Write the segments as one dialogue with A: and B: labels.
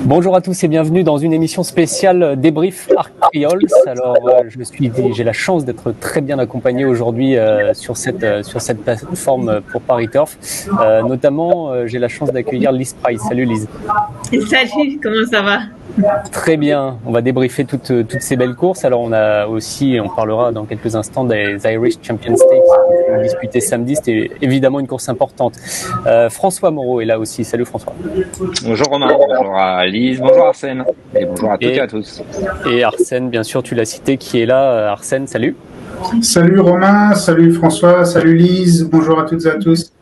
A: Bonjour à tous et bienvenue dans une émission spéciale débrief Arc Triols. Alors, j'ai la chance d'être très bien accompagné aujourd'hui sur cette plateforme pour Paris Turf. Notamment, j'ai la chance d'accueillir Liz Price. Salut Liz.
B: Salut, comment ça va ?
A: Très bien. On va débriefer toutes ces belles courses. Alors, on parlera dans quelques instants des Irish Champion Stakes qui sont disputés samedi. C'était évidemment une course importante. François Moreau est là aussi. Salut François.
C: Bonjour Romain, bonjour à Lise, bonjour Arsène et bonjour à toutes et à tous.
A: Et Arsène, bien sûr, tu l'as cité, qui est là. Arsène, salut.
D: Salut Romain, salut François, salut Lise, bonjour à toutes et à tous.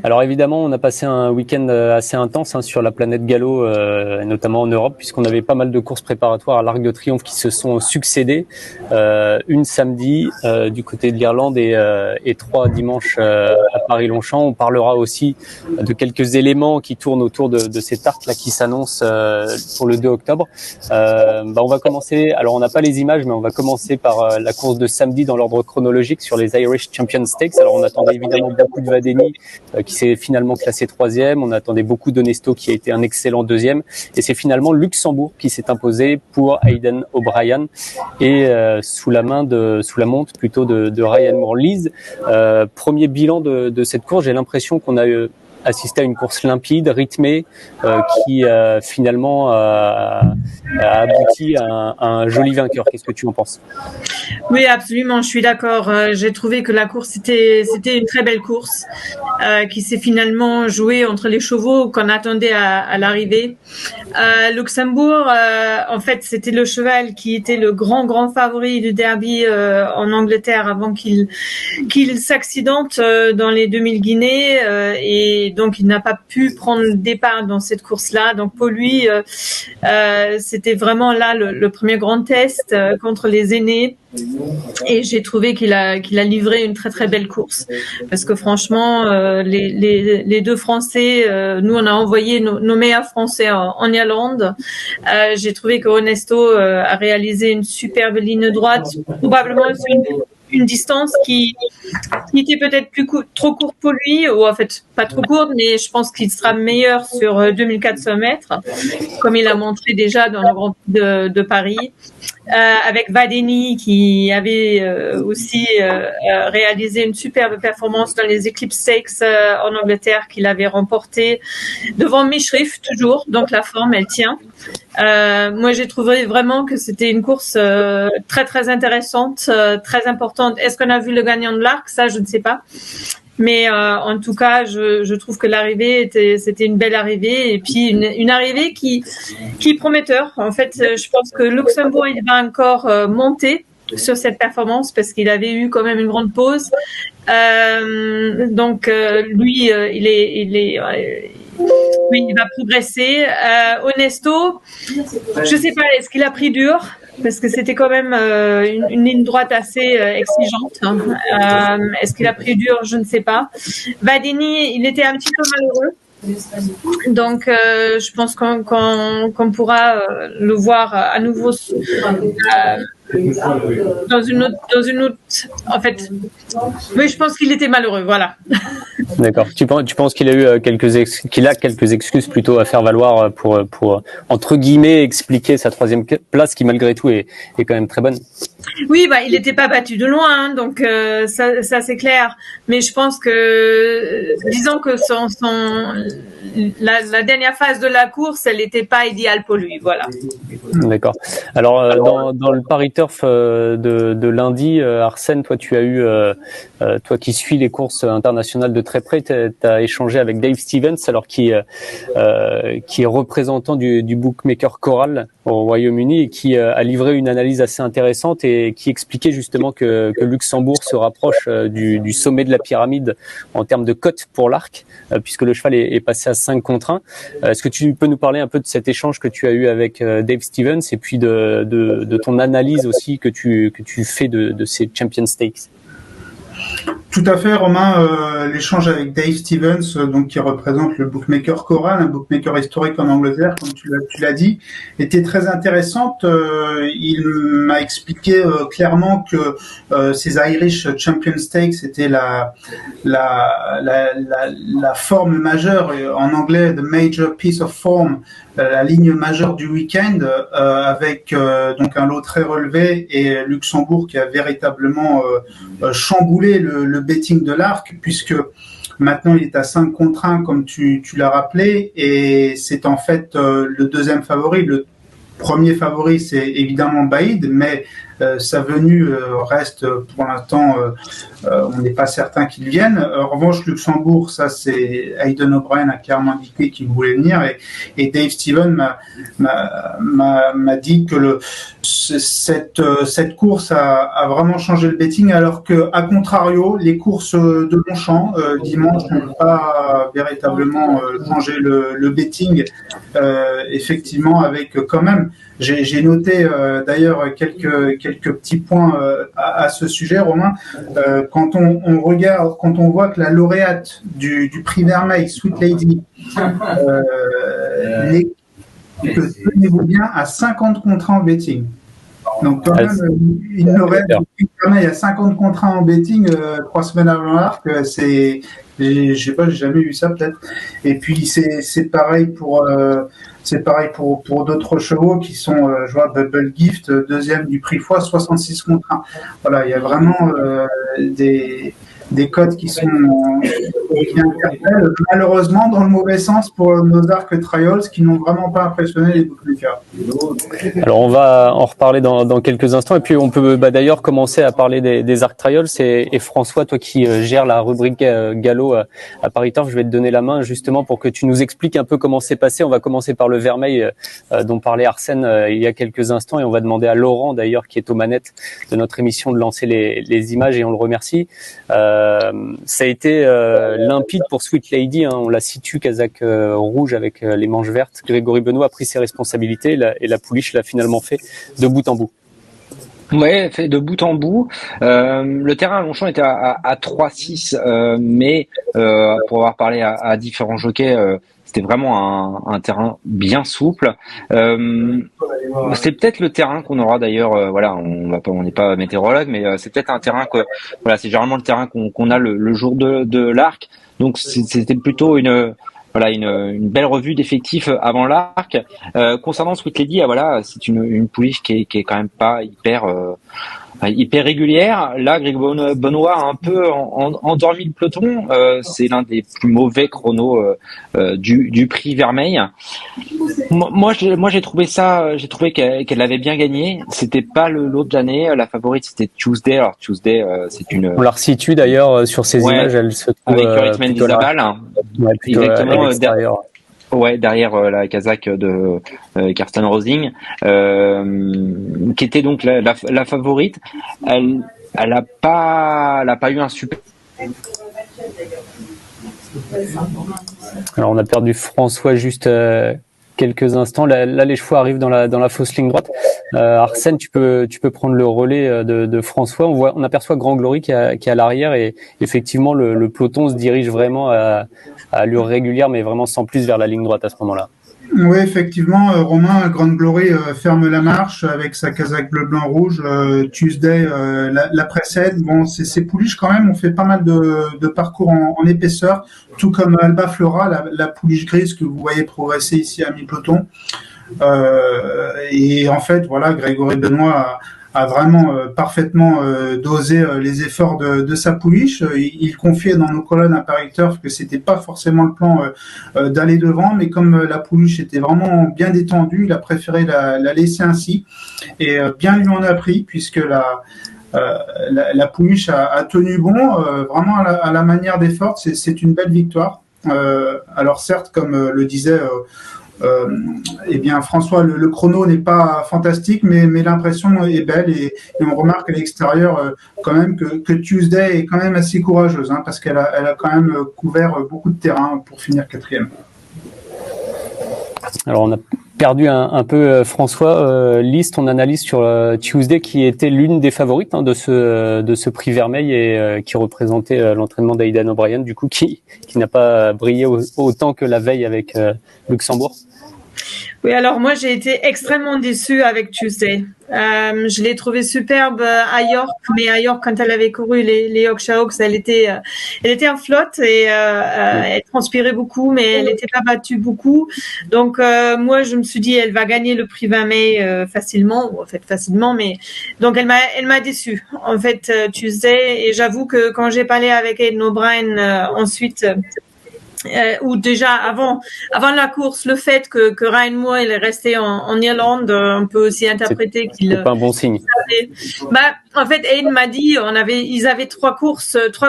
A: Alors évidemment, on a passé un week-end assez intense sur la planète Gallo, notamment en Europe, puisqu'on avait pas mal de courses préparatoires à l'Arc de Triomphe qui se sont succédées. Une samedi du côté de l'Irlande et 3 dimanches à Paris-Longchamp. On parlera aussi de quelques éléments qui tournent autour de cette Arc là qui s'annonce pour le 2 octobre. On va commencer. Alors on n'a pas les images, mais on va commencer par la course de samedi dans l'ordre chronologique sur les Irish Champion Stakes. Alors on attendait évidemment beaucoup de Vadeni qui s'est finalement classé 3e. On attendait beaucoup d'Onesto qui a été un excellent 2e. Et c'est finalement Luxembourg qui s'est imposé pour Aidan O'Brien et sous la monte de Ryan Moore. Lise, premier bilan de cette course, j'ai l'impression qu'on a assisté à une course limpide, rythmée, qui finalement a abouti à un joli vainqueur. Qu'est-ce que tu en penses ?
B: Oui, absolument, je suis d'accord. J'ai trouvé que la course c'était une très belle course qui s'est finalement jouée entre les chevaux qu'on attendait à l'arrivée. Luxembourg, en fait, c'était le cheval qui était le grand favori du derby en Angleterre avant qu'il s'accidente dans les 2000 Guinées et donc il n'a pas pu prendre le départ dans cette course-là. Donc pour lui, c'était vraiment là le premier grand test contre les aînés. Et j'ai trouvé qu'il a livré une très très belle course parce que franchement les deux Français, nous on a envoyé nos meilleurs Français en Irlande. J'ai trouvé que Onesto a réalisé une superbe ligne droite, probablement une distance qui était peut-être trop courte pour lui, ou en fait pas trop courte, mais je pense qu'il sera meilleur sur 2400 mètres, comme il a montré déjà dans le Grand Prix de Paris. Avec Vadeni qui avait aussi réalisé une superbe performance dans les Eclipse Stakes en Angleterre qu'il avait remporté devant Mishriff toujours, donc la forme elle tient. Moi j'ai trouvé vraiment que c'était une course très très intéressante, très importante. Est-ce qu'on a vu le gagnant de l'Arc? Ça je ne sais pas. Mais en tout cas, je trouve que l'arrivée c'était une belle arrivée et puis une arrivée qui est prometteur. En fait, je pense que Luxembourg il va encore monter sur cette performance parce qu'il avait eu quand même une grande pause. Donc lui, il va progresser. Onesto, je sais pas, est-ce qu'il a pris dur? Parce que c'était quand même une ligne droite assez exigeante. Est-ce qu'il a pris dur? Je ne sais pas. Vadeni, il était un petit peu malheureux. Donc, je pense qu'on pourra le voir à nouveau dans une autre. En fait, oui, je pense qu'il était malheureux. Voilà.
A: D'accord. Tu penses qu'il a eu quelques excuses plutôt à faire valoir pour entre guillemets expliquer sa 3e place qui malgré tout est quand même très bonne.
B: Oui, il n'était pas battu de loin, donc ça c'est clair. Mais je pense que, disons que la dernière phase de la course, elle n'était pas idéale pour lui, voilà.
A: D'accord. Alors dans le Paris Turf de lundi, Arsène, toi tu as eu, toi qui suis les courses internationales de très près, tu as échangé avec Dave Stevens, alors qui est représentant du bookmaker Coral au Royaume-Uni et qui a livré une analyse assez intéressante et qui expliquait justement que Luxembourg se rapproche du sommet de la pyramide en termes de cote pour l'Arc, puisque le cheval est passé à 5 contre 1. Est-ce que tu peux nous parler un peu de cet échange que tu as eu avec Dave Stevens et puis de ton analyse aussi que tu fais de ces Champion Stakes?
D: Tout à fait, Romain. L'échange avec Dave Stevens, donc qui représente le bookmaker Coral, un bookmaker historique en Angleterre, comme tu l'as dit, était très intéressante. Il m'a expliqué clairement que ces Irish Champion Stakes étaient la forme majeure, en anglais the major piece of form la ligne majeure du week-end avec donc un lot très relevé et Luxembourg qui a véritablement chamboulé le betting de l'Arc, puisque maintenant il est à 5 contre 1 comme tu l'as rappelé, et c'est en fait le deuxième favori. Le premier favori, c'est évidemment Baïd, mais sa venue reste pour l'instant, on n'est pas certain qu'il vienne. En revanche, Luxembourg, ça c'est Aidan O'Brien a clairement indiqué qu'il voulait venir, et Dave Steven m'a dit que cette course a vraiment changé le betting, alors que à contrario, les courses de Longchamp dimanche n'ont pas véritablement changé le betting. Effectivement, avec quand même, j'ai noté d'ailleurs quelques petits points à ce sujet, Romain. Quand on regarde, quand on voit que la lauréate du prix Vermeil, Sweet Lady, n'est que, tenez-vous bien, à 50 contre 1 en betting. Donc quand même, une lauréate du prix Vermeil à 50 contre 1 en betting 3 semaines avant l'Arc, c'est, je sais pas, j'ai jamais vu ça peut-être. Et puis c'est pareil pour d'autres chevaux qui sont, je vois Bubble Gift, deuxième du prix Foix, 66 contre 1. Voilà, il y a vraiment des codes qui sont qui interpellent, malheureusement dans le mauvais sens pour nos Arc Trials qui n'ont vraiment pas impressionné les bookmakers.
A: Alors on va en reparler dans quelques instants, et puis on peut d'ailleurs commencer à parler des Arc Trials, et François, toi qui gères la rubrique galop à Paris Turf, je vais te donner la main justement pour que tu nous expliques un peu comment c'est passé. On va commencer par le Vermeil dont parlait Arsène il y a quelques instants, et on va demander à Laurent d'ailleurs, qui est aux manettes de notre émission, de lancer les images, et on le remercie. Ça a été limpide pour Sweet Lady, hein, on la situe casaque rouge avec les manches vertes. Grégory Benoît a pris ses responsabilités, et la pouliche l'a finalement fait de bout en bout.
C: Ouais, fait de bout en bout. Le terrain à Longchamp était à 3-6, mais pour avoir parlé à différents jockeys, c'était vraiment un terrain bien souple. C'est peut-être le terrain qu'on aura d'ailleurs. Voilà, on n'est pas météorologue, mais c'est peut-être un terrain que, voilà, c'est généralement le terrain qu'on a le jour de l'Arc. Donc c'était plutôt une belle revue d'effectifs avant l'Arc. Concernant Sweet Lady, voilà, c'est une pouliche qui est quand même pas hyper régulière. Là, Greg Benoît a un peu endormi le peloton. C'est l'un des plus mauvais chronos du prix Vermeil. Moi, j'ai trouvé qu'elle avait bien gagné. C'était pas le lot de l'année. La favorite, c'était Tuesday. Alors Tuesday, c'est une.
A: On la resitue d'ailleurs sur ces images. Elle se trouve
C: avec Eurythmène d'Isabelle. Exactement. Derrière la casaque de Karsten Rosing, qui était donc la favorite. Elle a pas eu un super.
A: Alors on a perdu François juste quelques instants. Là, les chevaux arrivent dans la fausse ligne droite. Arsène, tu peux prendre le relais de François. On aperçoit Grand Glory qui est à l'arrière, et effectivement le peloton se dirige vraiment à allure régulière, mais vraiment sans plus vers la ligne droite à ce moment-là.
D: Oui, effectivement, Romain, Grand Glory ferme la marche avec sa casaque bleu-blanc-rouge. Tuesday la précède. Bon, ces pouliches quand même ont fait pas mal de parcours en épaisseur, tout comme Alba Flora, la pouliche grise que vous voyez progresser ici à mi-peloton. Et en fait, voilà, Grégory Benoît a vraiment parfaitement dosé les efforts de sa pouliche. Il confiait dans nos colonnes à Paris Turf que c'était pas forcément le plan d'aller devant, mais comme la pouliche était vraiment bien détendue, il a préféré la laisser ainsi, et bien lui en a pris, puisque la pouliche a tenu bon, vraiment à la manière des fortes. C'est une belle victoire. Alors certes, comme le disait eh bien François, le chrono n'est pas fantastique, mais l'impression est belle, et on remarque à l'extérieur quand même que Tuesday est quand même assez courageuse, hein, parce qu'elle a quand même couvert beaucoup de terrain pour finir 4e.
A: Alors on a perdu un peu François. Lise, ton analyse sur Tuesday, qui était l'une des favorites, hein, de ce prix Vermeil, et qui représentait l'entraînement d'Aidan O'Brien, du coup qui n'a pas brillé autant que la veille avec Luxembourg.
B: Oui, alors moi j'ai été extrêmement déçue avec Tuesday. Je l'ai trouvée superbe à York, mais à York quand elle avait couru les Yorkshire Oaks, elle était en flotte et elle transpirait beaucoup, mais elle n'était pas battue beaucoup. Donc moi je me suis dit elle va gagner le prix 20 mai facilement, ou en fait facilement, mais donc elle m'a déçue en fait Tuesday. Et j'avoue que quand j'ai parlé avec Aidan O'Brien ensuite. Ou déjà avant la course, le fait que Ryan Moore il est resté en Irlande, on peut aussi interpréter qu'il
A: c'est pas un bon signe.
B: En fait, Aidan m'a dit ils avaient 3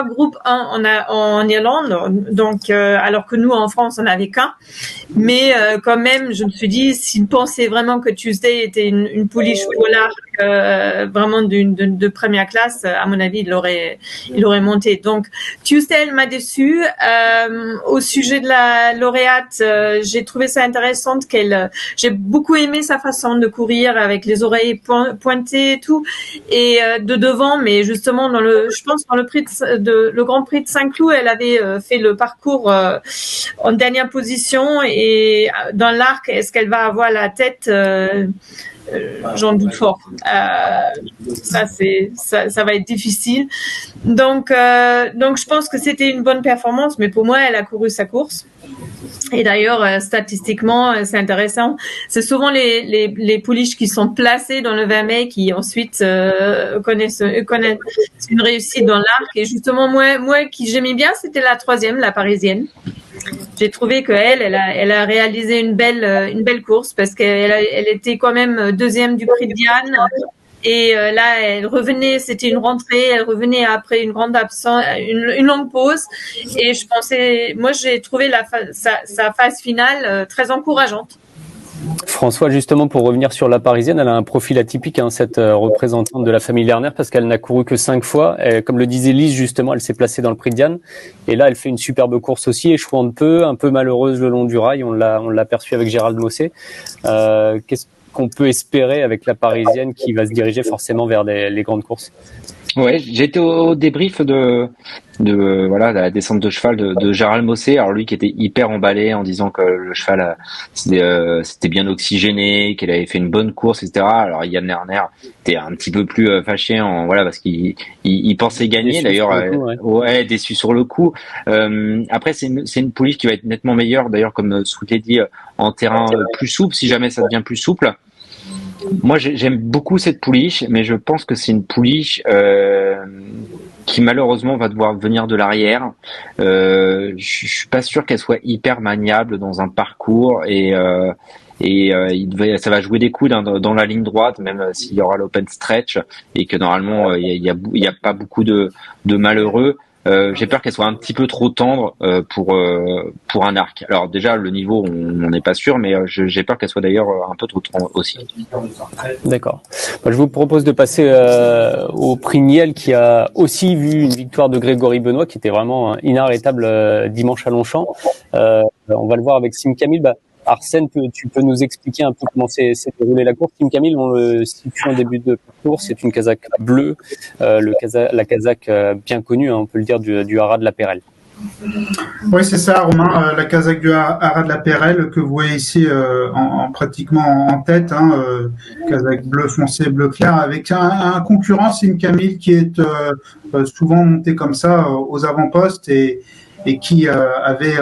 B: groupes en Irlande, donc alors que nous en France on n'avait qu'un. Mais quand même, je me suis dit s'il pensait vraiment que Tuesday était une pouliche polar vraiment de première classe, à mon avis il aurait monté. Donc Tuesday elle m'a déçue. Au sujet de la lauréate, j'ai trouvé ça intéressant j'ai beaucoup aimé sa façon de courir avec les oreilles pointées et tout, et de devant, mais justement je pense dans le Grand Prix de Saint-Cloud, elle avait fait le parcours en dernière position, et dans l'arc, est-ce qu'elle va avoir la tête? J'en doute fort. Ça va être difficile. Donc je pense que c'était une bonne performance, mais pour moi, elle a couru sa course. Et d'ailleurs, statistiquement, c'est intéressant. C'est souvent les pouliches qui sont placées dans le 20 mai qui ensuite connaissent une réussite dans l'arc. Et justement, moi qui j'aimais bien, c'était la 3e, la parisienne. J'ai trouvé qu'elle a réalisé une belle course parce qu'elle était quand même 2e du prix de Diane. Et là, elle revenait, c'était une rentrée, elle revenait après une grande absence, une longue pause. Et moi, j'ai trouvé sa phase finale très encourageante.
A: François, justement, pour revenir sur la parisienne, elle a un profil atypique, cette représentante de la famille Lerner, parce qu'elle n'a couru que 5 fois. Et, comme le disait Lise, justement, elle s'est placée dans le prix de Diane. Et là, elle fait une superbe course aussi, échouant de peu, un peu malheureuse le long du rail. On l'a aperçu avec Gérald Mossé. Qu'est-ce qu'on peut espérer avec la parisienne qui va se diriger forcément vers les grandes courses?
C: Ouais, j'ai été au débrief de la descente de cheval de Gérald Mossé. Alors lui qui était hyper emballé en disant que le cheval c'était bien oxygéné, qu'elle avait fait une bonne course, etc. Alors Yann Lerner était un petit peu plus fâché parce qu'il pensait gagner. D'ailleurs, déçu sur le coup. Après c'est une pouliche qui va être nettement meilleure. D'ailleurs, comme Sweet l'a dit, en terrain plus souple, si jamais ça devient plus souple. Moi, j'aime beaucoup cette pouliche, mais je pense que c'est une pouliche qui malheureusement va devoir venir de l'arrière. Je suis pas sûr qu'elle soit hyper maniable dans un parcours, et ça va jouer des coudes dans la ligne droite, même s'il y aura l'open stretch et que normalement il y a pas beaucoup de malheureux. J'ai peur qu'elle soit un petit peu trop tendre pour un arc. Alors déjà le niveau on n'est pas sûr, mais j'ai peur qu'elle soit d'ailleurs un peu trop tendre aussi.
A: D'accord. Je vous propose de passer au prix Niel, qui a aussi vu une victoire de Grégory Benoît, qui était vraiment inarrêtable dimanche à Longchamp. On va le voir avec Sim Camille. Arsène, tu peux nous expliquer un peu comment s'est déroulée la course? Sim Camille, on le situe en début de parcours, c'est une casaque bleue, la casaque bien connue, on peut le dire, du haras de la Pérelle.
D: Oui, c'est ça, Romain, la casaque du haras de la Pérelle que vous voyez ici pratiquement en tête, casaque bleu foncé, bleu clair, avec un concurrent, Sim Camille, qui est souvent monté comme ça aux avant-postes et qui avait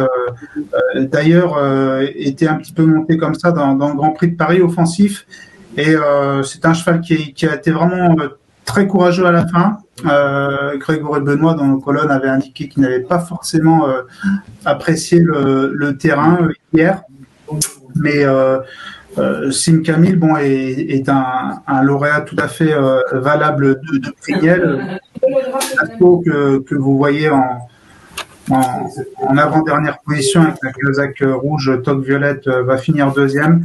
D: d'ailleurs été un petit peu monté comme ça dans le Grand Prix de Paris offensif. Et c'est un cheval qui a été vraiment très courageux à la fin. Grégory Benoît, dans nos colonnes, avait indiqué qu'il n'avait pas forcément apprécié le terrain hier. Mais Sim Camille est un lauréat tout à fait valable de prix Niel. Que vous voyez en avant-dernière position avec la casaque rouge, toque violette, va finir 2e.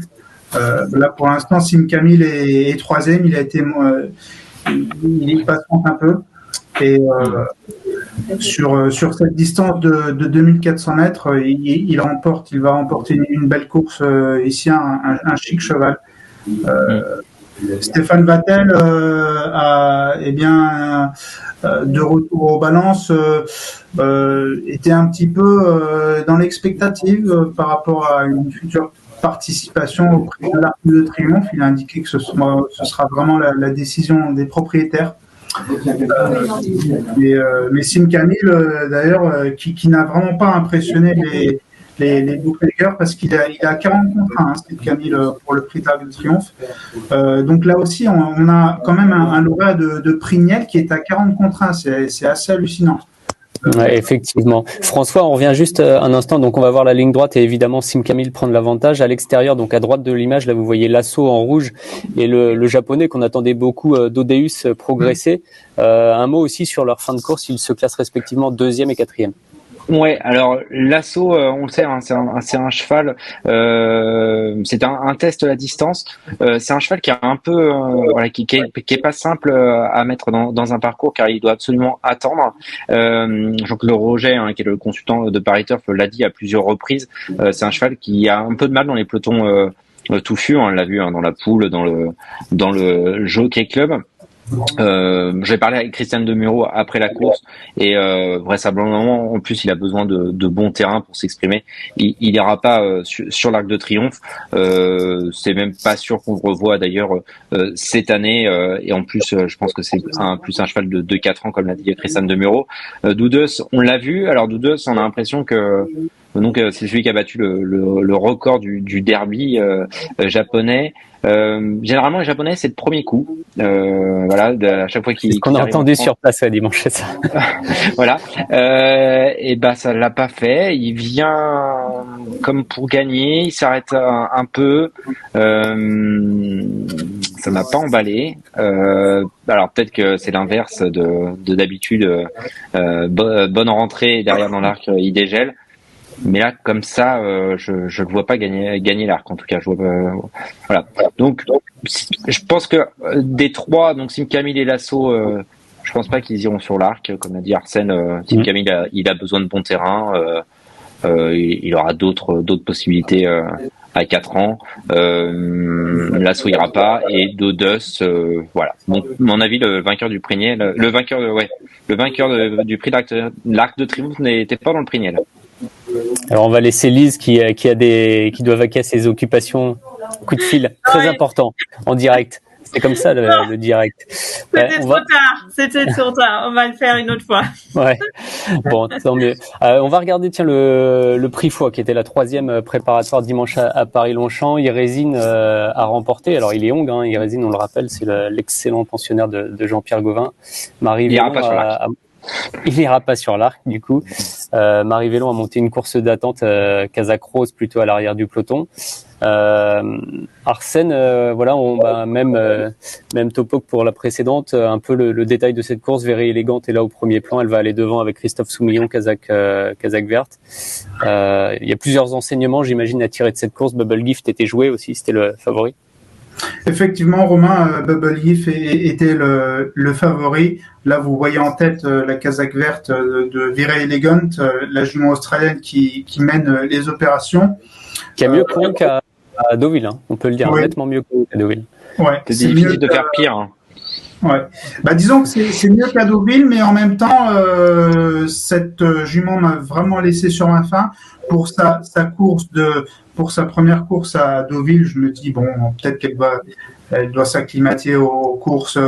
D: Là, pour l'instant, Sim Camille est 3e. Il patiente un peu. Et sur cette distance de 2400 mètres, il va remporter une belle course ici, un chic cheval. Stéphane Vattel de retour aux balances était un petit peu dans l'expectative par rapport à une future participation au prix de l'Arc de Triomphe. Il a indiqué que ce sera vraiment la décision des propriétaires. Mais Sim Camille, d'ailleurs, qui n'a vraiment pas impressionné les bookmakers parce qu'il a 40 contrats, Sim Camille, pour le prix de l'Arc de Triomphe. Donc là aussi, on a quand même un lauréat de prix Niel qui est à 40 contrats. C'est assez hallucinant.
A: Ouais, effectivement. François, on revient juste un instant. Donc, on va voir la ligne droite et évidemment, Sim Camille prendre l'avantage. À l'extérieur, donc à droite de l'image, là, vous voyez l'assaut en rouge et le japonais qu'on attendait beaucoup, Dodeus, progresser. Un mot aussi sur leur fin de course. Ils se classent respectivement 2e et 4e.
C: Ouais, alors l'assaut, on le sait, c'est un cheval. C'est un test à la distance. C'est un cheval qui a un peu, qui est pas simple à mettre dans un parcours car il doit absolument attendre. Jean-Claude Roget, qui est le consultant de Paris Turf, l'a dit à plusieurs reprises. C'est un cheval qui a un peu de mal dans les pelotons touffus. On l'a vu dans la poule, dans le Jockey Club. J'ai parlé avec Christian Demuro après la course et vraisemblablement en plus il a besoin de bon terrain pour s'exprimer. Il ira pas sur l'Arc de Triomphe. C'est même pas sûr qu'on le revoie d'ailleurs cette année et en plus je pense que c'est un cheval de 4 ans comme l'a dit Christian Demuro. Doudus, on l'a vu. Alors Doudus, on a l'impression que c'est celui qui a battu le record du derby japonais. Généralement les Japonais c'est le premier coup, à chaque fois qu'ils.
A: C'est ce qu'on a entendu sur place dimanche, c'est ça.
C: Voilà, et ça l'a pas fait. Il vient comme pour gagner, il s'arrête un peu, ça m'a pas emballé. Alors peut-être que c'est l'inverse de d'habitude, bonne rentrée derrière dans l'arc, il dégèle. Mais là, comme ça, je le vois pas gagner l'arc. En tout cas, je vois voilà. Donc, je pense que des trois, donc Sim Camille et l'assaut, je pense pas qu'ils iront sur l'arc. Comme l'a dit Arsène, Sim Camille, il a besoin de bon terrain. Il aura d'autres possibilités à 4 ans. L'assaut ira pas et Dodos, voilà. Donc, à mon avis, le vainqueur du prix Niel, le vainqueur du prix de l'Arc de Triomphe n'était pas dans le prix Niel.
A: Alors on va laisser Lise qui doit vaquer à ses occupations. Coup de fil très important en direct. C'est comme ça le direct.
B: C'était trop tard. On va le faire une autre fois.
A: Ouais. Bon, tant mieux. On va regarder le prix Foix qui était la 3e préparatoire dimanche à Paris-Longchamp. Irésine a remporté. Alors il est Hong, Irésine, on le rappelle, c'est l'excellent pensionnaire de Jean-Pierre Gauvin. Marie Vélon il n'ira pas sur l'arc du coup. Marie Vélon a monté une course d'attente, Kazakh Rose plutôt à l'arrière du peloton. Arsène, même topo que pour la précédente, un peu le détail de cette course. Very élégante est là au premier plan, elle va aller devant avec Christophe Soumillon, Kazakh Verte. Il y a plusieurs enseignements, j'imagine, à tirer de cette course. Bubble Gift était joué aussi, c'était le favori.
D: Effectivement, Romain, Bubble Gift était le favori. Là, vous voyez en tête la Kazakh Verte de Very Elegant, la jument australienne qui mène les opérations.
A: Qui a mieux couru qu'à Deauville, on peut le dire, nettement mieux qu'à Deauville.
D: Ouais,
C: c'est difficile de faire pire.
D: Ouais. Disons que c'est mieux qu'à Deauville, mais en même temps, cette jument m'a vraiment laissé sur ma faim. Pour sa première course à Deauville, je me dis peut-être qu'elle doit s'acclimater aux courses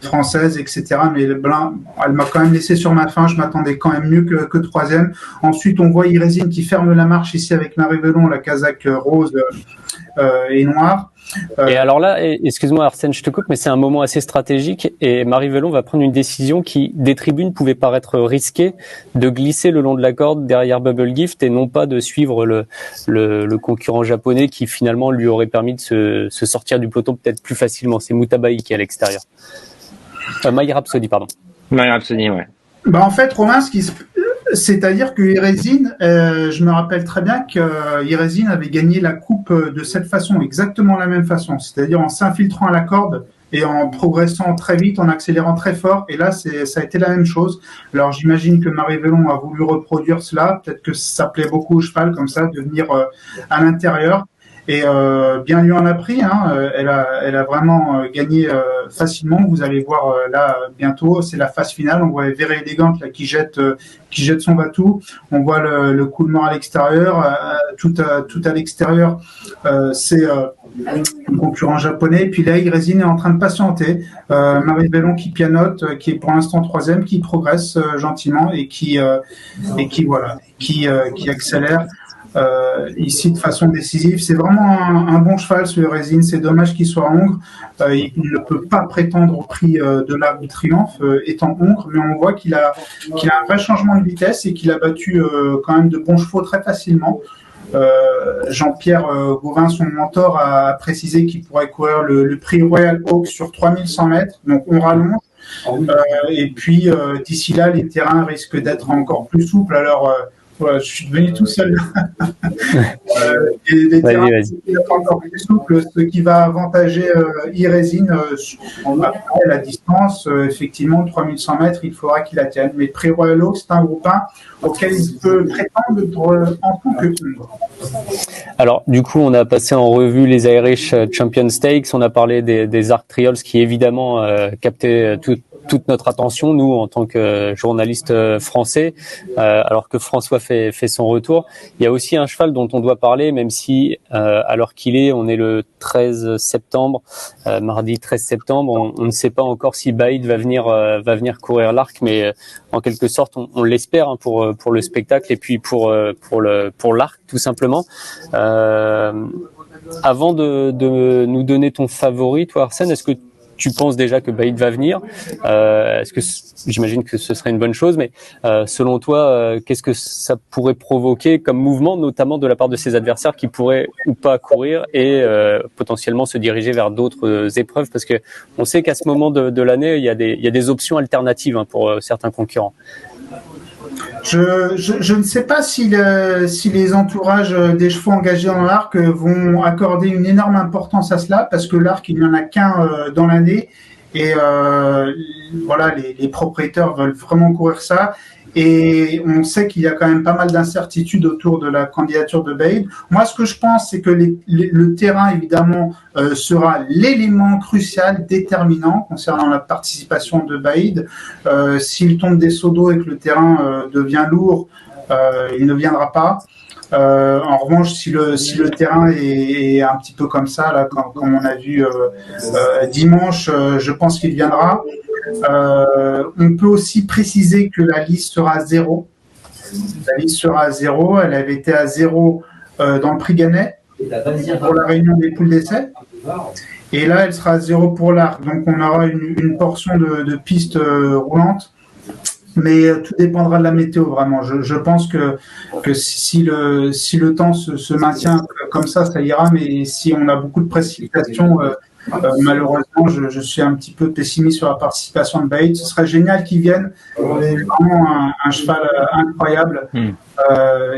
D: françaises, etc. Mais elle m'a quand même laissé sur ma faim. Je m'attendais quand même mieux que 3e. Ensuite, on voit Irésine qui ferme la marche ici avec Marie Vélon, la Kazakh Rose et noire.
A: Et alors là, excuse-moi Arsène, je te coupe, mais c'est un moment assez stratégique et Marie Vélon va prendre une décision qui, des tribunes, pouvait paraître risquée, de glisser le long de la corde derrière Bubble Gift et non pas de suivre le concurrent japonais qui finalement lui aurait permis de se sortir du peloton peut-être plus facilement. C'est Mutabai qui est à l'extérieur. My Rhapsody, pardon.
C: My Rhapsody, ouais.
D: En fait, Romain, c'est-à-dire que Irésine, je me rappelle très bien que Irésine avait gagné la coupe de cette façon, exactement la même façon, c'est-à-dire en s'infiltrant à la corde et en progressant très vite, en accélérant très fort. Et là, ça a été la même chose. Alors, j'imagine que Marie Vélon a voulu reproduire cela. Peut-être que ça plaît beaucoup au cheval, comme ça, de venir à l'intérieur. Et bien lui en a pris. Elle a vraiment gagné facilement. Vous allez voir là bientôt, c'est la phase finale. On voit Very Elegant là qui jette son bateau. On voit le coulement à l'extérieur. Tout à l'extérieur, c'est un concurrent japonais. Puis là, Irésin est en train de patienter. Marie Bellon qui pianote, qui est pour l'instant troisième, qui progresse gentiment et qui accélère. Ici de façon décisive. C'est vraiment un bon cheval, ce Irésin. C'est dommage qu'il soit hongre. Il ne peut pas prétendre au prix de l'Arc de Triomphe étant hongre, mais on voit qu'il a un vrai changement de vitesse et qu'il a battu quand même de bons chevaux très facilement. Jean-Pierre Gauvin, son mentor, a précisé qu'il pourrait courir le prix Royal Oak sur 3100 mètres, donc on rallonge. Et puis d'ici là, les terrains risquent d'être encore plus souples. Alors voilà, je suis devenu tout seul. Les terrains sont encore plus souples, ce qui va avantager Irésin. Après la distance, effectivement, 3100 mètres, il faudra qu'il la tienne. Mais Prix Royal Oak, c'est un groupe 1 auquel il peut prétendre en tant que hongre.
A: Alors, du coup, on a passé en revue les Irish Champion Stakes, on a parlé des Arc Trials qui, évidemment, captaient toute notre attention, nous, en tant que journalistes français, alors que François fait son retour. Il y a aussi un cheval dont on doit parler, même si, alors qu'il est, on est le 13 septembre, mardi 13 septembre, on ne sait pas encore si Baïd va venir courir l'Arc, mais en quelque sorte, on l'espère pour le spectacle et puis pour l'Arc, tout simplement. Avant de nous donner ton favori, toi, Arsène, est-ce que tu penses déjà que Baïd va venir? Est-ce que j'imagine que ce serait une bonne chose, mais selon toi, qu'est-ce que ça pourrait provoquer comme mouvement, notamment de la part de ses adversaires qui pourraient ou pas courir et potentiellement se diriger vers d'autres épreuves? Parce que on sait qu'à ce moment de l'année, il y a des options alternatives pour certains concurrents.
D: Je ne sais pas si les entourages des chevaux engagés dans l'Arc vont accorder une énorme importance à cela, parce que l'Arc, il n'y en a qu'un dans l'année, et voilà, les propriétaires veulent vraiment courir ça. Et on sait qu'il y a quand même pas mal d'incertitudes autour de la candidature de Baïd. Moi, ce que je pense, c'est que le terrain, évidemment, sera l'élément crucial, déterminant concernant la participation de Baïd. S'il tombe des seaux d'eau et que le terrain devient lourd, il ne viendra pas. En revanche, si le terrain est un petit peu comme ça, là, comme on a vu dimanche, je pense qu'il viendra. On peut aussi préciser que la liste sera à 0. La liste sera à 0. Elle avait été à 0 dans le prix Gannet pour la réunion des poules d'essai. Et là, elle sera à 0 pour l'Arc. Donc, on aura une portion de piste roulante. Mais tout dépendra de la météo, vraiment. Je pense que si le temps se maintient comme ça ira. Mais si on a beaucoup de précipitations, malheureusement, je suis un petit peu pessimiste sur la participation de Baïd. Ce serait génial qu'il vienne. C'est vraiment un cheval incroyable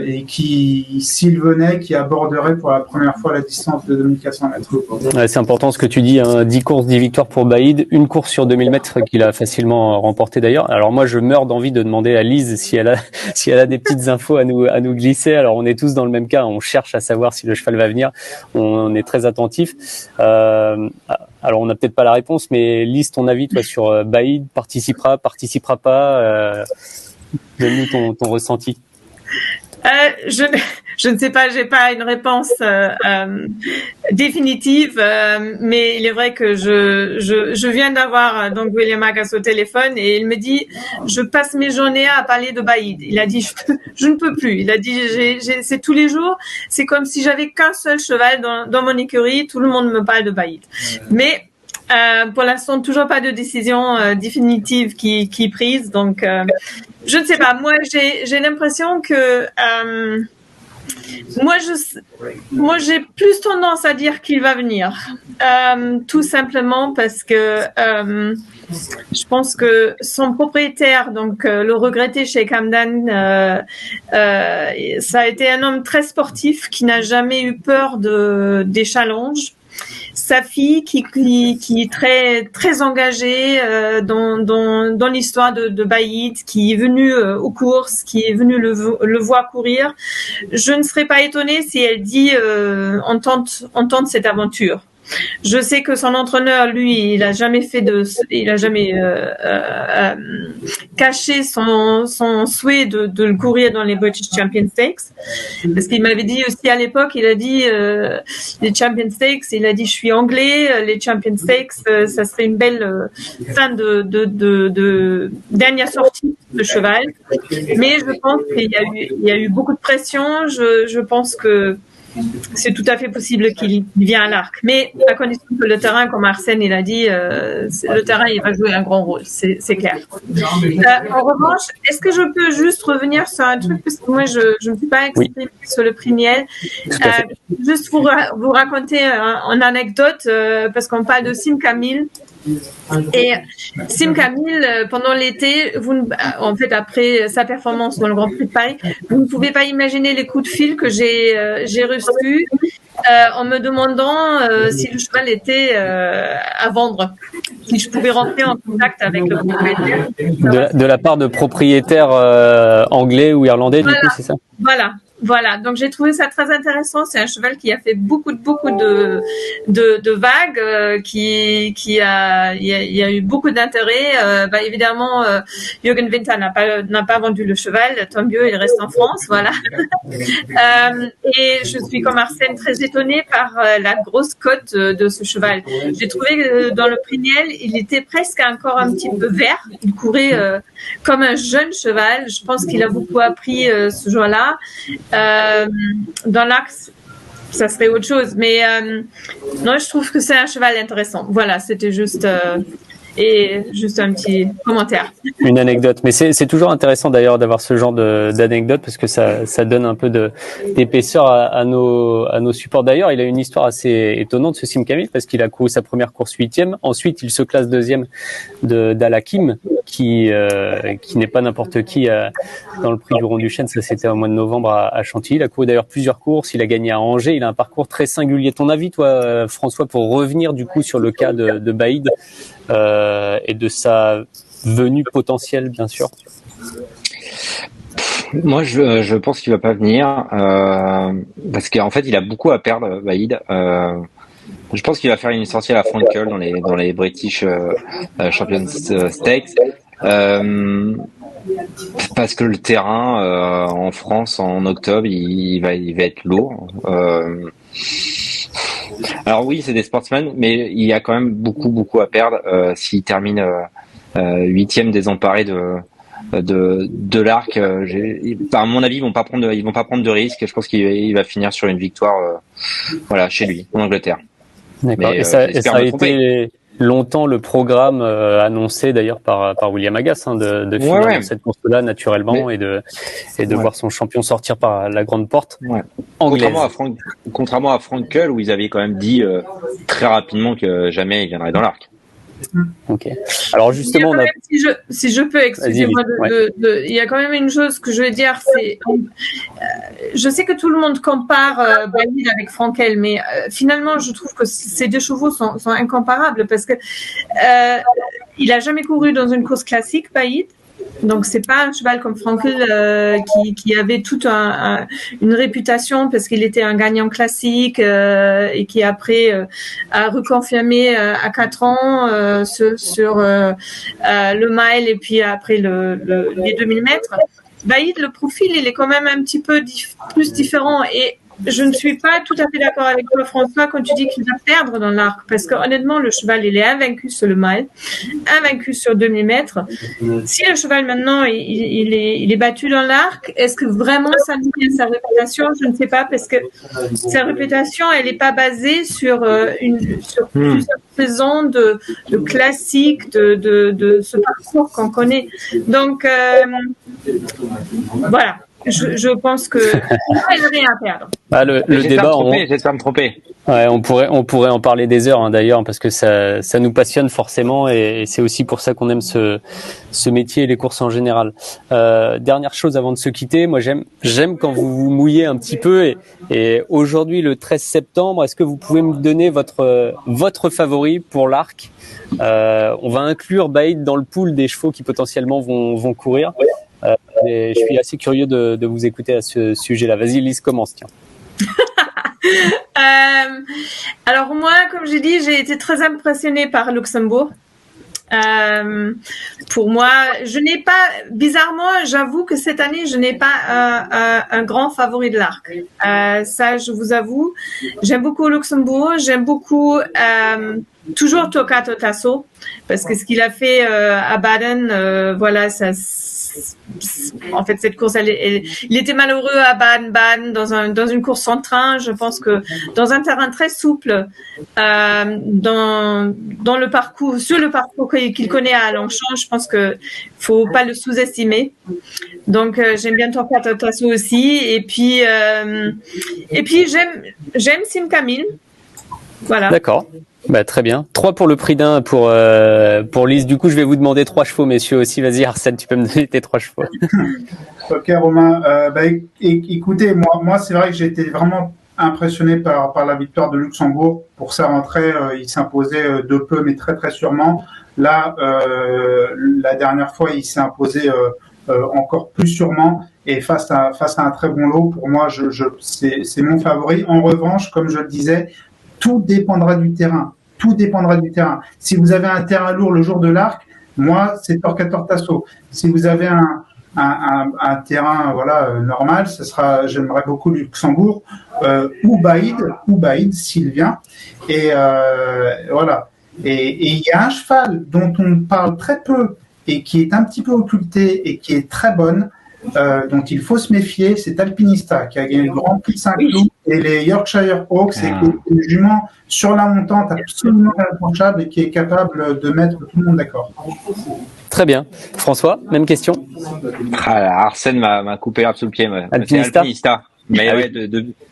D: et qui, s'il venait, qui aborderait pour la première fois la distance de 2400 mètres.
A: Ouais, c'est important ce que tu dis, 10 courses, 10 victoires pour Baïd, une course sur 2000 mètres qu'il a facilement remporté d'ailleurs. Alors moi, je meurs d'envie de demander à Lise si elle a des petites infos à nous glisser. Alors on est tous dans le même cas, on cherche à savoir si le cheval va venir, on est très attentif. Alors on n'a peut-être pas la réponse, mais Lise, ton avis toi sur Baïd, participera pas, donne-nous ton ressenti.
B: Je ne sais pas, j'ai pas une réponse définitive, mais il est vrai que je viens d'avoir donc William Agas au téléphone et il me dit je passe mes journées à parler de Baïd. Il a dit je ne peux plus. Il a dit c'est tous les jours. C'est comme si j'avais qu'un seul cheval dans mon écurie. Tout le monde me parle de Baïd, mais pour l'instant, toujours pas de décision définitive qui est prise. Donc, je ne sais pas. Moi, j'ai l'impression que moi, j'ai plus tendance à dire qu'il va venir, tout simplement parce que je pense que son propriétaire, donc le regretté Sheikh Hamdan, ça a été un homme très sportif qui n'a jamais eu peur des challenges. sa fille qui est très très engagée dans l'histoire de Baïd, qui est venue aux courses, qui est venue le voir courir. Je ne serais pas étonnée si elle dit on tente cette aventure. Je sais que son entraîneur, lui, il a jamais caché son souhait de le courir dans les British Champion Stakes, parce qu'il m'avait dit aussi à l'époque, il a dit les Champion Stakes, il a dit je suis anglais, les Champion Stakes, ça serait une belle fin de dernière sortie de cheval, mais je pense qu'il y a eu beaucoup de pression. Je pense que c'est tout à fait possible qu'il vienne à l'arc. Mais à condition que le terrain, comme Arsène il a dit, le terrain il va jouer un grand rôle, c'est clair. En revanche, est-ce que je peux juste revenir sur un truc, parce que moi je ne suis pas exprimée sur le prix Niel. Juste vous raconter une anecdote, parce qu'on parle de Sim Camille. Et Sim Camille, pendant l'été, en fait, après sa performance dans le Grand Prix de Paris, vous ne pouvez pas imaginer les coups de fil que j'ai reçus en me demandant si le cheval était à vendre, si je pouvais rentrer en contact avec le propriétaire.
A: De la part de propriétaires anglais ou irlandais, du coup, c'est ça?
B: Voilà, donc j'ai trouvé ça très intéressant. C'est un cheval qui a fait beaucoup de vagues, il y a eu beaucoup d'intérêt. Évidemment, Jürgen Winter n'a pas vendu le cheval, tant mieux, il reste en France, voilà. Et je suis comme Arsène très étonnée par la grosse cote de ce cheval. J'ai trouvé que dans le prix Niel, il était presque encore un petit peu vert. Il courait comme un jeune cheval. Je pense qu'il a beaucoup appris ce jour-là. Dans l'axe, ça serait autre chose, mais non, je trouve que c'est un cheval intéressant. Voilà, c'était juste un petit commentaire.
A: Une anecdote, mais c'est toujours intéressant d'ailleurs d'avoir ce genre d'anecdote, parce que ça donne un peu d'épaisseur à nos supports. D'ailleurs, il a une histoire assez étonnante, ce Sim Camille, parce qu'il a couru sa première course 8e. Ensuite, il se classe 2e d'Alakim, qui n'est pas n'importe qui dans le prix du Rond du Chêne. Ça, c'était au mois de novembre à Chantilly. Il a couru d'ailleurs plusieurs courses. Il a gagné à Angers. Il a un parcours très singulier. Ton avis, toi, François, pour revenir du coup sur le cas de Baïd et de sa venue potentielle, bien sûr?
C: Moi, je pense qu'il va pas venir parce qu'en fait, il a beaucoup à perdre, Baïd. Je pense qu'il va faire une sortie à la Frankel dans les British Champions Stakes, parce que le terrain en France en octobre, il va être lourd. Alors oui, c'est des sportsmen, mais il y a quand même beaucoup à perdre s'il termine 8e désemparé de l'arc. À mon avis, ils vont pas prendre de risques. Je pense qu'il va finir sur une victoire, chez lui en Angleterre.
A: D'accord.
C: Mais,
A: et ça a été longtemps le programme annoncé d'ailleurs par William Agas, de finir cette course-là naturellement, et de voir son champion sortir par la grande porte anglaise.
C: Contrairement à Frankel, où ils avaient quand même dit très rapidement que jamais il viendrait dans l'arc.
A: Ok. Alors justement,
B: si je peux, excusez-moi, il y a quand même une chose que je veux dire, c'est, je sais que tout le monde compare Baïd avec Frankel, mais finalement, je trouve que ces deux chevaux sont incomparables, parce que il a jamais couru dans une course classique, Baïd. Donc c'est pas un cheval comme Frankel qui avait toute une réputation parce qu'il était un gagnant classique et qui après a reconfirmé à 4 ans sur le mile et puis après les 2000 mètres. Baïd, le profil, il est quand même un petit peu plus différent, et je ne suis pas tout à fait d'accord avec toi, François, quand tu dis qu'il va perdre dans l'arc, parce que honnêtement, le cheval, il est invaincu sur le mile, invaincu sur 2000 mètres. Si le cheval maintenant, il est battu dans l'arc, est-ce que vraiment ça nuit à sa réputation? Je ne sais pas, parce que sa réputation, elle n'est pas basée sur plusieurs saisons de classiques, de ce parcours qu'on connaît. Donc, voilà. Je pense que il n'a rien à perdre.
A: Le débat,
C: j'espère me tromper.
A: Ouais, on pourrait en parler des heures, hein, d'ailleurs, parce que ça nous passionne forcément, et c'est aussi pour ça qu'on aime ce métier et les courses en général. Dernière chose avant de se quitter, moi j'aime quand vous vous mouillez un petit peu, et aujourd'hui le 13 septembre, est-ce que vous pouvez me donner votre favori pour l'Arc? On va inclure Baïd dans le pool des chevaux qui potentiellement vont courir. Et je suis assez curieux de vous écouter à ce sujet-là. Vas-y, Lise, commence, tiens.
B: Alors moi, comme j'ai dit, j'ai été très impressionnée par Luxembourg. Pour moi, bizarrement, j'avoue que cette année, je n'ai pas un grand favori de l'Arc. Ça, je vous avoue. J'aime beaucoup Luxembourg. J'aime beaucoup toujours Toccato Tasso, parce que ce qu'il a fait à Baden, voilà, ça. En fait, cette course, il était malheureux à Baden-Baden dans une course sans train. Je pense que dans un terrain très souple, dans le parcours, sur le parcours qu'il connaît à Longchamp, je pense que faut pas le sous-estimer. Donc, j'aime bien Toccato Tasso aussi. Et puis j'aime Sim Camille. Voilà.
A: D'accord. Bah, très bien. 3 pour le prix d'un pour Lise. Du coup, je vais vous demander 3 chevaux, messieurs aussi. Vas-y, Arsène, tu peux me donner tes 3 chevaux.
D: Ok, Romain. Écoutez, moi, c'est vrai que j'ai été vraiment impressionné par la victoire de Luxembourg. Pour sa rentrée, il s'imposait de peu, mais très très sûrement. Là, la dernière fois, il s'est imposé encore plus sûrement. Et face à un très bon lot, pour moi, c'est mon favori. En revanche, comme je le disais, tout dépendra du terrain. Tout dépendra du terrain. Si vous avez un terrain lourd le jour de l'Arc, moi, c'est Toccato Tasso. Si vous avez un terrain normal, j'aimerais beaucoup Luxembourg ou Baïd s'il vient. Et voilà. Et il y a un cheval dont on parle très peu et qui est un petit peu occulté et qui est très bonne, dont il faut se méfier, c'est Alpinista qui a gagné le Grand Prix Saint-Cloud et les Yorkshire Hawks, et qui est une jument sur la montante absolument irréprochable et qui est capable de mettre tout le monde d'accord.
A: Très bien. François, même question.
C: Arsène m'a coupé l'herbe sous le pied. Alpinista. Mais ouais,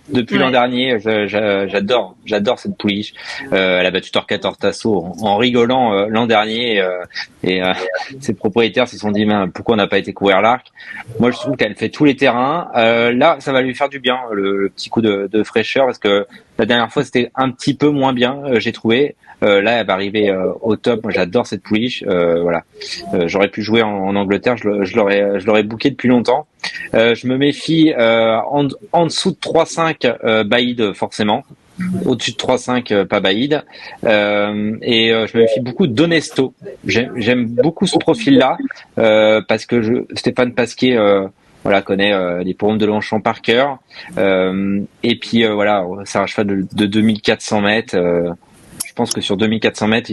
C: depuis l'an dernier, j'adore cette pouliche. Elle a battu Toccato Tasso en rigolant l'an dernier, et ses propriétaires se sont dit pourquoi on n'a pas été courir l'Arc. Moi, je trouve qu'elle fait tous les terrains. Là, ça va lui faire du bien, le petit coup de fraîcheur, parce que la dernière fois c'était un petit peu moins bien, j'ai trouvé. Là, elle va arriver au top. Moi, j'adore cette pouliche. Voilà. J'aurais pu jouer en Angleterre. Je l'aurais booké depuis longtemps. Je me méfie en dessous de 3,5 Baïd forcément. Au-dessus de 3,5 pas Baïd. Et je me méfie beaucoup d'Onesto. J'aime beaucoup ce profil-là parce que Stéphane Pasquier connaît les pommes de Longchamp par cœur. Et puis voilà, c'est un cheval de 2400 mètres. Je pense que sur 2400 mètres,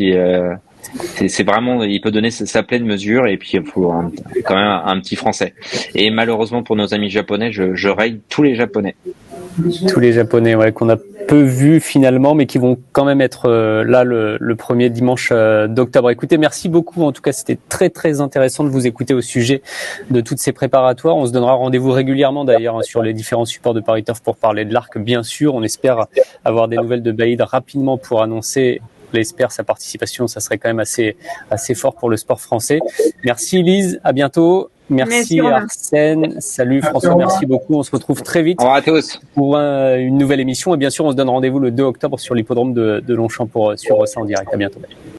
C: c'est vraiment, il peut donner sa pleine mesure, et puis il faut quand même un petit Français. Et malheureusement pour nos amis japonais, je raye tous les Japonais.
A: Tous les Japonais, ouais, qu'on a peu vus finalement, mais qui vont quand même être là le premier dimanche d'octobre. Écoutez, merci beaucoup. En tout cas, c'était très très intéressant de vous écouter au sujet de toutes ces préparatoires. On se donnera rendez-vous régulièrement d'ailleurs sur les différents supports de Paris Turf pour parler de l'Arc, bien sûr. On espère avoir des nouvelles de Baïd rapidement pour annoncer. L'espère sa participation, ça serait quand même assez fort pour le sport français. Merci Lise, à bientôt. Merci Arsène, salut François, merci beaucoup. On se retrouve très vite.
C: Au revoir à tous
A: pour une nouvelle émission, et bien sûr on se donne rendez-vous le 2 octobre sur l'hippodrome de Longchamp pour suivre ça en direct. À bientôt.